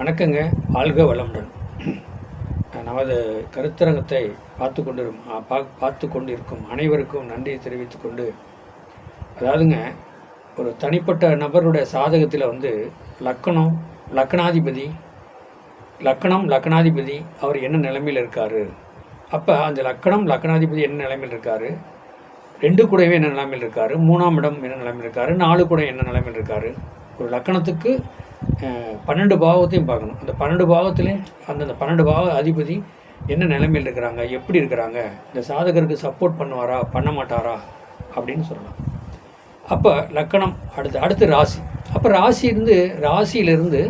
வணக்கங்க. வாழ்க வளமுடன். நமது கருத்தரங்கத்தை பார்த்து கொண்டிருக்கும் அனைவருக்கும் நன்றி தெரிவித்து கொண்டு, அதாவதுங்க, ஒரு தனிப்பட்ட நபருடைய சாதகத்தில் லக்கணம் லக்கணாதிபதி அவர் என்ன நிலைமையில் இருக்கார், அப்போ அந்த லக்கணாதிபதி என்ன நிலைமையில் இருக்கார், 2 கூடவே என்ன நிலைமையில் இருக்கார், 3ஆம் இடம் என்ன நிலைமையில் இருக்கார், 4 கூட என்ன நிலைமையில் இருக்கார். ஒரு லக்கணத்துக்கு 12 பாவத்தையும் பார்க்கணும். அந்த 12 பாவத்திலே அந்தந்த 12 பாவ அதிபதி என்ன நிலைமையில் இருக்கிறாங்க, எப்படி இருக்கிறாங்க, இந்த சாதகருக்கு சப்போர்ட் பண்ணுவாரா பண்ண மாட்டாரா அப்படின்னு சொல்லலாம். அப்போ லக்கணம் அடுத்து ராசி. அப்போ ராசியிலிருந்து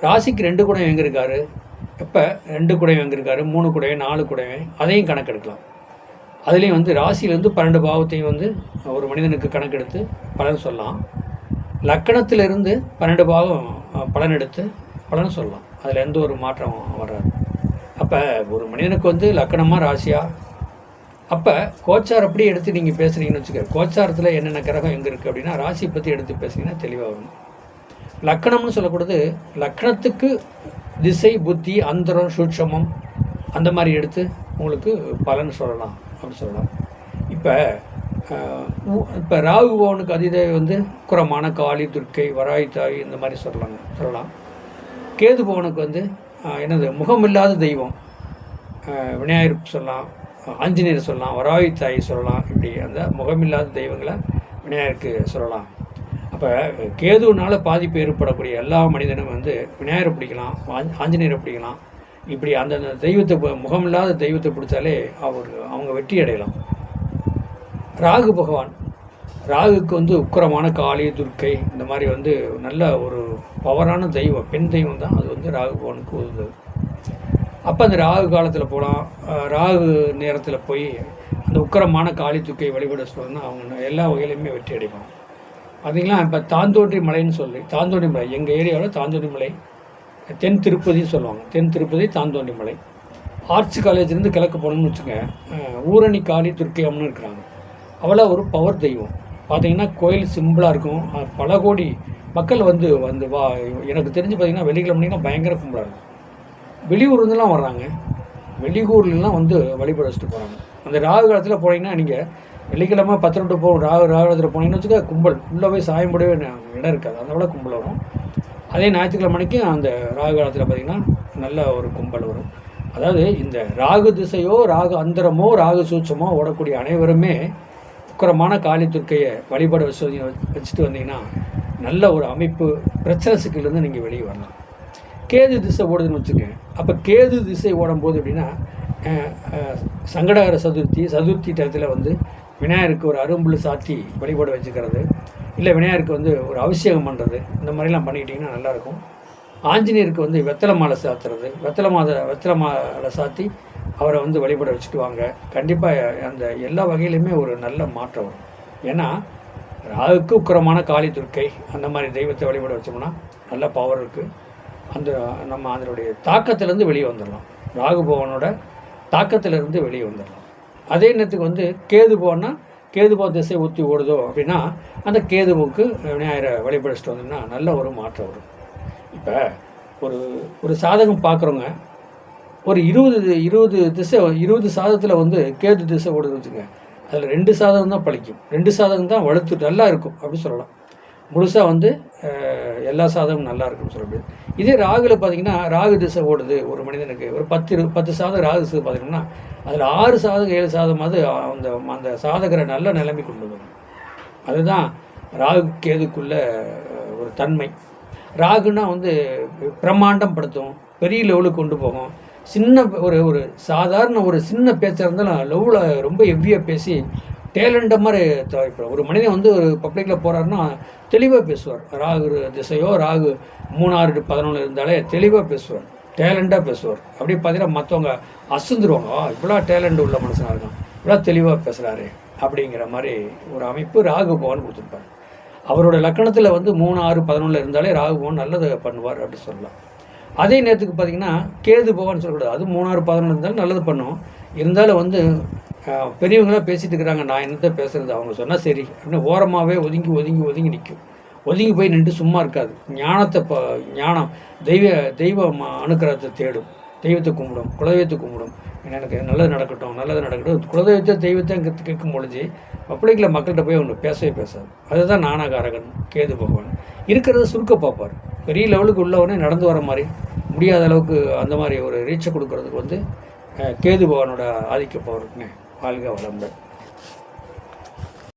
ராசிக்கு 2 குடம் எங்கே இருக்கார், இப்போ 2 குடம் எங்கே இருக்கார், 3 குடம் 4 குடம் அதையும் கணக்கெடுக்கலாம். அதுலேயும் ராசியிலேருந்து 12 பாவத்தையும் ஒரு மனிதனுக்கு கணக்கெடுத்து பலன் சொல்லலாம். லக்கணத்திலிருந்து 12 பாகம் பலன் எடுத்து பலன் சொல்லலாம். அதில் எந்த ஒரு மாற்றம் வராது. அப்போ ஒரு மனிதனுக்கு லக்கணமாக ராசியா, அப்போ கோச்சாரப்படி எடுத்து நீங்கள் பேசுனீங்கன்னு வச்சுக்க, கோச்சாரத்தில் என்னென்ன கிரகம் எங்கே இருக்குது அப்படின்னா ராசி பற்றி எடுத்து பேசுனீங்கன்னா தெளிவாக வரும். லக்கணம்னு சொல்லக்கூடாது, லக்கணத்துக்கு திசை புத்தி அந்தரம் சூட்சமம் அந்த மாதிரி எடுத்து உங்களுக்கு பலன் சொல்லலாம் அப்படின்னு சொல்லலாம். இப்போ ராகு பவனுக்கு அதிதேவி குரமான காளி துர்க்கை வராய் தாய் இந்த மாதிரி சொல்லலாம். கேது பவனுக்கு என்னது முகமில்லாத தெய்வம் விநாயகர் சொல்லலாம், ஆஞ்சநேயர் சொல்லலாம், வராய் தாய் சொல்லலாம். இப்படி அந்த முகமில்லாத தெய்வங்களை விநாயகருக்கு சொல்லலாம். அப்போ கேதுனால பாதிப்பு ஏற்படக்கூடிய எல்லா மனிதனும் விநாயகரை பிடிக்கலாம், ஆஞ்சநேயரை பிடிக்கலாம். இப்படி அந்தந்த தெய்வத்தை முகமில்லாத தெய்வத்தை பிடிச்சாலே அவங்க வெற்றி அடையலாம். ராகு பகவான், ராகுக்கு உக்கிரமான காளி துர்க்கை இந்த மாதிரி நல்ல ஒரு பவரான தெய்வம், பெண் தெய்வம் தான் அது ராகு பகவானுக்கு உதவுது. அப்போ அந்த ராகு காலத்தில் போகலாம், ராகு நேரத்தில் போய் அந்த உக்கிரமான காளி துர்க்கை வழிபட சொல்லணும்னா அவங்க எல்லா வகையிலையுமே வெற்றி அடைப்பாங்க. பார்த்திங்களா, இப்போ தாந்தோன்றி மலைன்னு சொல்லி, தாந்தோன்றி மலை எங்கள் ஏரியாவில் தாந்தோன்றி மலை, தென் திருப்பதின்னு சொல்லுவாங்க, தென் திருப்பதி தாந்தோன்றி மலை. ஆர்ட்ஸ் காலேஜ்லேருந்து கிழக்கு போகணும்னு வச்சுங்க, ஊரணி காளி துர்க்கை அம்மன்னு இருக்கிறாங்க. அவ்வளோ ஒரு பவர் தெய்வம். பார்த்திங்கன்னா கோயில் சிம்பிளாக இருக்கும், பல கோடி மக்கள் எனக்கு தெரிஞ்சு பார்த்திங்கன்னா வெள்ளிக்கிழமைனா பயங்கர கும்பலாக இருக்கும். வெளியூர்லேருந்துலாம் வர்றாங்க, வெளியூர்லாம் வழிபட வச்சுட்டு போகிறாங்க. அந்த ராகு காலத்தில் போனீங்கன்னா நீங்கள் வெள்ளிக்கிழமை 10 to போகும் ராகு காலத்தில் போனீங்கன்னு வச்சுக்க, கும்பல் உள்ளே போய் சாயம் போடவே இடம் இருக்காது, அந்த விட கும்பல் வரும். அதே ஞாயிற்றுக்கிழமைக்கு அந்த ராகு காலத்தில் பார்த்திங்கன்னா நல்ல ஒரு கும்பல் வரும். அதாவது இந்த ராகு திசையோ ராகு அந்தரமோ ராகு சூட்சமோ ஓடக்கூடிய அனைவருமே உக்கிரமான காளி துர்க்கையை வழிபட வச்சுட்டு வந்தீங்கன்னா நல்ல ஒரு அமைப்பு, பிரச்சனை சிக்கலேருந்து நீங்கள் வெளியே வரலாம். கேது திசை ஓடுதுன்னு வச்சுக்கோங்க. அப்போ கேது திசை ஓடும்போது எப்படின்னா சங்கடகர சதுர்த்தி டயத்தில் விநாயகருக்கு ஒரு அரும்புல் சாத்தி வழிபட வச்சுக்கிறது, இல்லை விநாயகருக்கு ஒரு அபிஷேகம் பண்ணுறது, இந்த மாதிரிலாம் பண்ணிக்கிட்டிங்கன்னா நல்லாயிருக்கும். ஆஞ்சநேயருக்கு வெத்தலை மாலை சாத்துறது, வெத்தலை மாலை சாத்தி அவரை வழிபட வச்சுட்டு வாங்க. கண்டிப்பாக அந்த எல்லா வகையிலுமே ஒரு நல்ல மாற்றம் வரும். ஏன்னா ராகுக்கு உக்கிரமான காளி துர்க்கை அந்த மாதிரி தெய்வத்தை வழிபட வச்சோம்னா நல்ல பவர் இருக்குது. நம்ம அதனுடைய தாக்கத்திலேருந்து வெளியே வந்துடலாம், ராகு பவனோட தாக்கத்திலேருந்து வெளியே வந்துடலாம். அதே நேரத்துக்கு கேது பவன்னா கேது பவன் திசை ஊற்றி ஓடுதோ அப்படின்னா அந்த கேதுவுக்கு விநாயகரை வழிபடிச்சுட்டு வந்தோம்னா நல்ல ஒரு மாற்றம் வரும். இப்போ ஒரு சாதகம் பார்க்குறோங்க, ஒரு 20 சாதகத்தில் கேது திசை ஓடுதுன்னு வச்சுங்க, அதில் 2 சாதகம் தான் பழிக்கும், 2 சாதகம் தான் வலுத்து நல்லா இருக்கும் அப்படி சொல்லலாம். முழுசாக எல்லா சாதகமும் நல்லா இருக்குன்னு சொல்ல முடியாது. இதே ராகுல பார்த்திங்கன்னா ராகு திசை ஓடுது ஒரு மனிதனுக்கு, ஒரு 10 சாதகம் ராகு திசை பார்த்திங்கன்னா அதில் 6 சாதகம் 7 சாதமாவது அந்த சாதகரை நல்ல நிலைமை கொண்டு வரும். அதுதான் ராகு கேதுக்குள்ள ஒரு தன்மை. ராகுனா பிரம்மாண்டம் படுத்தும், பெரிய லெவலுக்கு கொண்டு போகும். சின்ன ஒரு சாதாரண ஒரு சின்ன பேச்சாக இருந்தாலும் லெவலில் ரொம்ப ஹெவியாக பேசி டேலண்ட்டை மாதிரி தவிர்ப்பார். ஒரு மனிதன் ஒரு பப்ளிக்கில் போகிறாருன்னா தெளிவாக பேசுவார். ராகு திசையோ ராகு 3, 6, 11 இருந்தாலே தெளிவாக பேசுவார், டேலண்ட்டாக பேசுவார். அப்படியே பார்த்தீங்கன்னா மற்றவங்க அசந்துருவாங்க, இவ்வளோ டேலண்ட் உள்ள மனுஷனாக இருக்கான், இவ்வளோ தெளிவாக பேசுகிறாரு அப்படிங்கிற மாதிரி ஒரு அமைப்பு ராகு பவன் கொடுத்துருப்பார். அவரோட லக்கணத்தில் 3, 6, 11 இருந்தாலே ராகு பவன் நல்லதை பண்ணுவார் அப்படி சொல்லலாம். அதே நேரத்துக்கு பார்த்திங்கன்னா கேது பவன் சொல்லக்கூடாது, அது 3, 6, 11 இருந்தாலும் நல்லது பண்ணும். இருந்தாலும் பெரியவங்களாம் பேசிகிட்டு இருக்கிறாங்க, நான் என்னத்தை பேசுகிறது, அவங்க சொன்னால் சரி அப்படின்னு ஓரமாகவே ஒதுங்கி நிற்கும். ஒதுங்கி போய் நின்று சும்மா இருக்காது. ஞானத்தை ஞானம் தெய்வ அனுக்கிரகத்தை தேடும், தெய்வத்தை கும்பிடும், குலதெய்வத்தை கும்பிடும். எனக்கு நல்லது நடக்கட்டும், நல்லது நடக்கட்டும். குலதெய்வத்தை தெய்வத்தை அங்கே கேட்கும் பொழுது பப்ளிக்கில் மக்கள்கிட்ட போய் அவங்க பேசவே பேசாது. அதுதான் ஞானகாரகன் கேது பகவான். இருக்கிறத சுருக்க பார்ப்பார். பெரிய லெவலுக்கு உள்ளவனே நடந்து வர மாதிரி முடியாத அளவுக்கு அந்த மாதிரி ஒரு ரீச்சை கொடுக்கறதுக்கு கேது பகவானோட ஆதிக்க பவர் இருக்குங்க. வாழ்க வளமுடன்.